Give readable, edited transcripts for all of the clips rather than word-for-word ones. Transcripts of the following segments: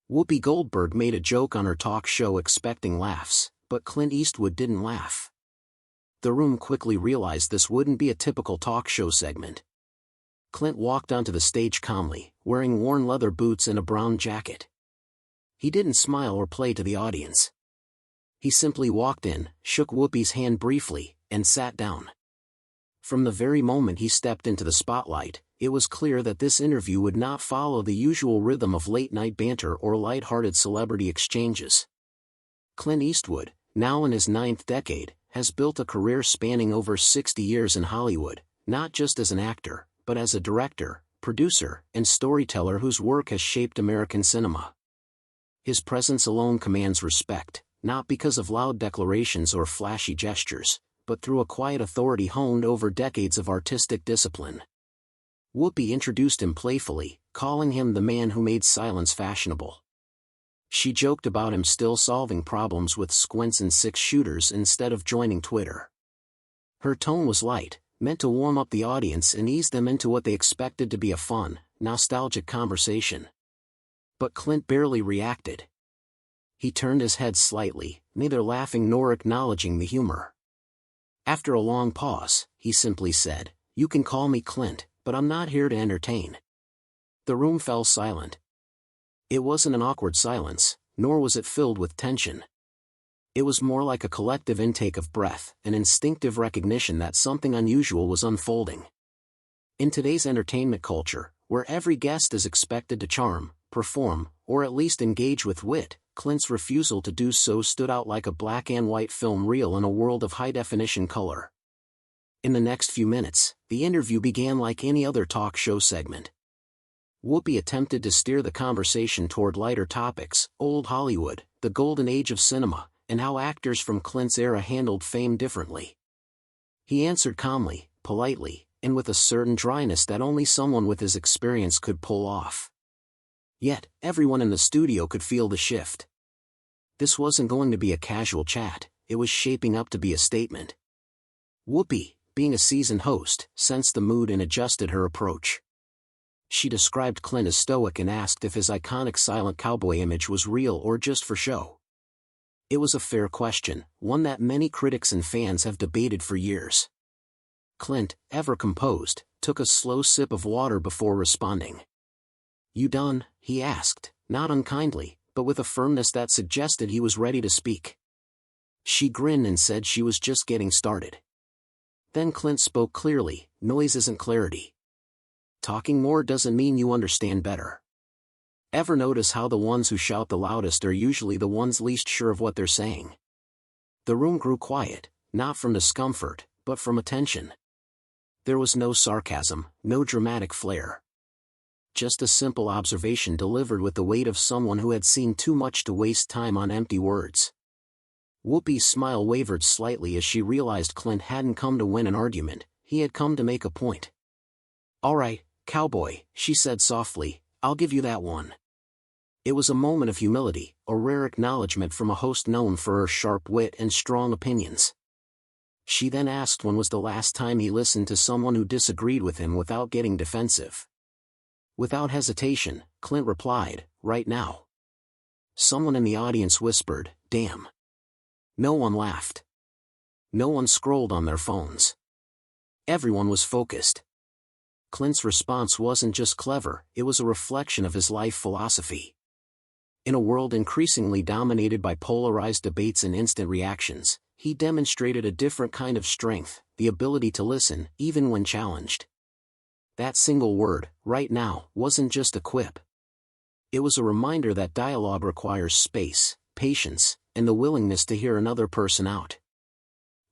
Whoopi Goldberg made a joke on her talk show expecting laughs, but Clint Eastwood didn't laugh. The room quickly realized this wouldn't be a typical talk show segment. Clint walked onto the stage calmly, wearing worn leather boots and a brown jacket. He didn't smile or play to the audience. He simply walked in, shook Whoopi's hand briefly, and sat down. From the very moment he stepped into the spotlight, it was clear that this interview would not follow the usual rhythm of late-night banter or light-hearted celebrity exchanges. Clint Eastwood, now in his 9th decade, has built a career spanning over 60 years in Hollywood, not just as an actor, but as a director, producer, and storyteller whose work has shaped American cinema. His presence alone commands respect, not because of loud declarations or flashy gestures, but through a quiet authority honed over decades of artistic discipline. Whoopi introduced him playfully, calling him the man who made silence fashionable. She joked about him still solving problems with squints and six-shooters instead of joining Twitter. Her tone was light, meant to warm up the audience and ease them into what they expected to be a fun, nostalgic conversation. But Clint barely reacted. He turned his head slightly, neither laughing nor acknowledging the humor. After a long pause, he simply said, "You can call me Clint, but I'm not here to entertain." The room fell silent. It wasn't an awkward silence, nor was it filled with tension. It was more like a collective intake of breath, an instinctive recognition that something unusual was unfolding. In today's entertainment culture, where every guest is expected to charm, perform, or at least engage with wit, Clint's refusal to do so stood out like a black and white film reel in a world of high-definition color. In the next few minutes, the interview began like any other talk show segment. Whoopi attempted to steer the conversation toward lighter topics: old Hollywood, the golden age of cinema, and how actors from Clint's era handled fame differently. He answered calmly, politely, and with a certain dryness that only someone with his experience could pull off. Yet, everyone in the studio could feel the shift. This wasn't going to be a casual chat, it was shaping up to be a statement. Whoopi, being a seasoned host, sensed the mood and adjusted her approach. She described Clint as stoic and asked if his iconic silent cowboy image was real or just for show. It was a fair question, one that many critics and fans have debated for years. Clint, ever composed, took a slow sip of water before responding. "You done?" he asked, not unkindly, but with a firmness that suggested he was ready to speak. She grinned and said she was just getting started. Then Clint spoke clearly, "Noise isn't clarity. Talking more doesn't mean you understand better. Ever notice how the ones who shout the loudest are usually the ones least sure of what they're saying?" The room grew quiet, not from discomfort, but from attention. There was no sarcasm, no dramatic flair. Just a simple observation delivered with the weight of someone who had seen too much to waste time on empty words. Whoopi's smile wavered slightly as she realized Clint hadn't come to win an argument, he had come to make a point. "All right, cowboy," she said softly, "I'll give you that one." It was a moment of humility, a rare acknowledgement from a host known for her sharp wit and strong opinions. She then asked when was the last time he listened to someone who disagreed with him without getting defensive. Without hesitation, Clint replied, "Right now." Someone in the audience whispered, "Damn." No one laughed. No one scrolled on their phones. Everyone was focused. Clint's response wasn't just clever, it was a reflection of his life philosophy. In a world increasingly dominated by polarized debates and instant reactions, he demonstrated a different kind of strength, the ability to listen, even when challenged. That single word, "right now," wasn't just a quip. It was a reminder that dialogue requires space, patience, and the willingness to hear another person out.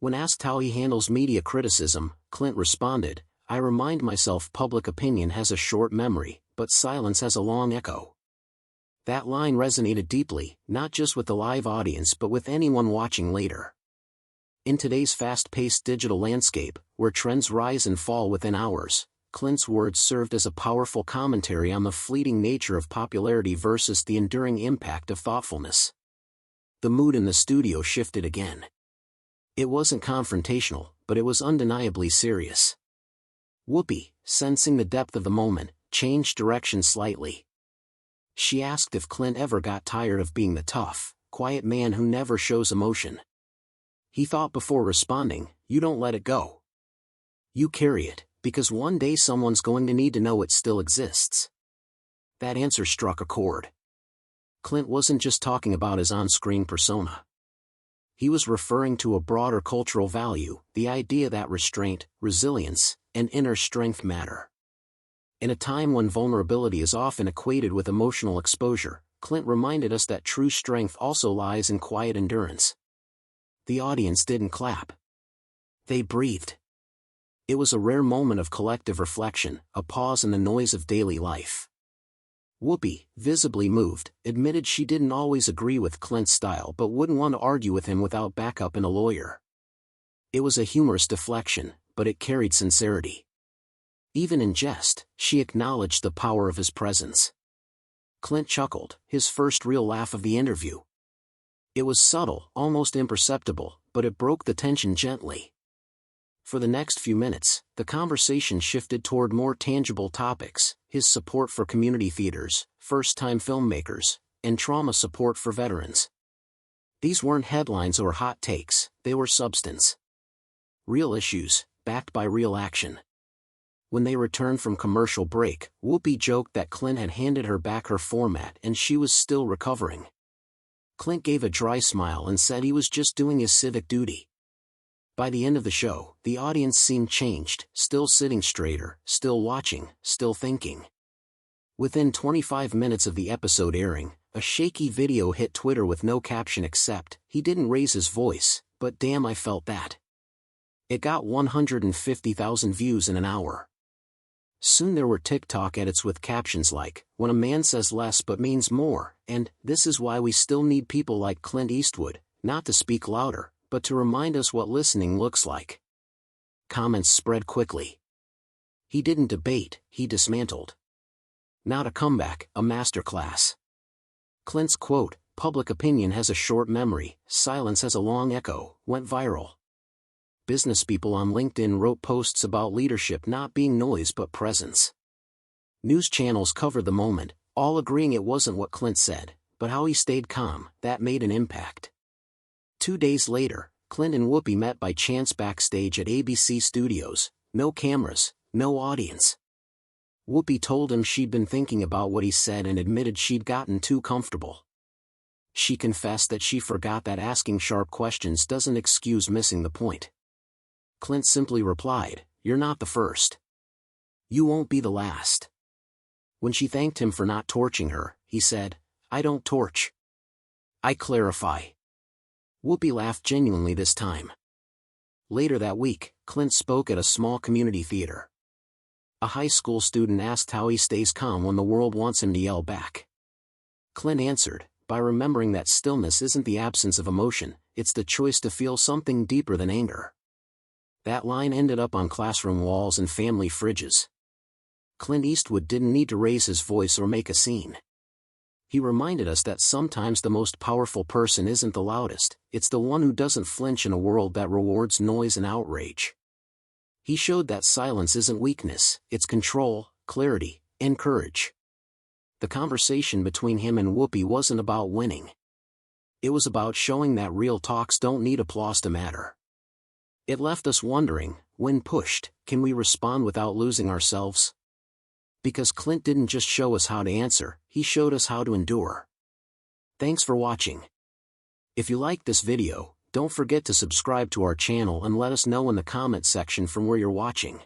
When asked how he handles media criticism, Clint responded, "I remind myself public opinion has a short memory, but silence has a long echo." That line resonated deeply, not just with the live audience but with anyone watching later. In today's fast-paced digital landscape, where trends rise and fall within hours, Clint's words served as a powerful commentary on the fleeting nature of popularity versus the enduring impact of thoughtfulness. The mood in the studio shifted again. It wasn't confrontational, but it was undeniably serious. Whoopi, sensing the depth of the moment, changed direction slightly. She asked if Clint ever got tired of being the tough, quiet man who never shows emotion. He thought before responding, "You don't let it go. You carry it, because one day someone's going to need to know it still exists." That answer struck a chord. Clint wasn't just talking about his on-screen persona. He was referring to a broader cultural value, the idea that restraint, resilience, and inner strength matter. In a time when vulnerability is often equated with emotional exposure, Clint reminded us that true strength also lies in quiet endurance. The audience didn't clap. They breathed. It was a rare moment of collective reflection, a pause in the noise of daily life. Whoopi, visibly moved, admitted she didn't always agree with Clint's style but wouldn't want to argue with him without backup in a lawyer. It was a humorous deflection, but it carried sincerity. Even in jest, she acknowledged the power of his presence. Clint chuckled, his first real laugh of the interview. It was subtle, almost imperceptible, but it broke the tension gently. For the next few minutes, the conversation shifted toward more tangible topics: his support for community theaters, first-time filmmakers, and trauma support for veterans. These weren't headlines or hot takes, they were substance. Real issues, backed by real action. When they returned from commercial break, Whoopi joked that Clint had handed her back her format and she was still recovering. Clint gave a dry smile and said he was just doing his civic duty. By the end of the show, the audience seemed changed, still sitting straighter, still watching, still thinking. Within 25 minutes of the episode airing, a shaky video hit Twitter with no caption except, "He didn't raise his voice, but damn I felt that." It got 150,000 views in an hour. Soon there were TikTok edits with captions like, "When a man says less but means more," and "This is why we still need people like Clint Eastwood, not to speak louder, but to remind us what listening looks like." Comments spread quickly. He didn't debate, he dismantled. Not a comeback, a masterclass. Clint's quote, "Public opinion has a short memory, silence has a long echo," went viral. Businesspeople on LinkedIn wrote posts about leadership not being noise but presence. News channels covered the moment, all agreeing it wasn't what Clint said, but how he stayed calm. That made an impact. 2 days later, Clint and Whoopi met by chance backstage at ABC Studios. No cameras, no audience. Whoopi told him she'd been thinking about what he said and admitted she'd gotten too comfortable. She confessed that she forgot that asking sharp questions doesn't excuse missing the point. Clint simply replied, "You're not the first. You won't be the last." When she thanked him for not torching her, he said, "I don't torch. I clarify." Whoopi laughed genuinely this time. Later that week, Clint spoke at a small community theater. A high school student asked how he stays calm when the world wants him to yell back. Clint answered, "By remembering that stillness isn't the absence of emotion, it's the choice to feel something deeper than anger." That line ended up on classroom walls and family fridges. Clint Eastwood didn't need to raise his voice or make a scene. He reminded us that sometimes the most powerful person isn't the loudest, it's the one who doesn't flinch in a world that rewards noise and outrage. He showed that silence isn't weakness, it's control, clarity, and courage. The conversation between him and Whoopi wasn't about winning. It was about showing that real talks don't need applause to matter. It left us wondering, when pushed, can we respond without losing ourselves? Because Clint didn't just show us how to answer, he showed us how to endure. Thanks for watching. If you liked this video, don't forget to subscribe to our channel and let us know in the comment section from where you're watching.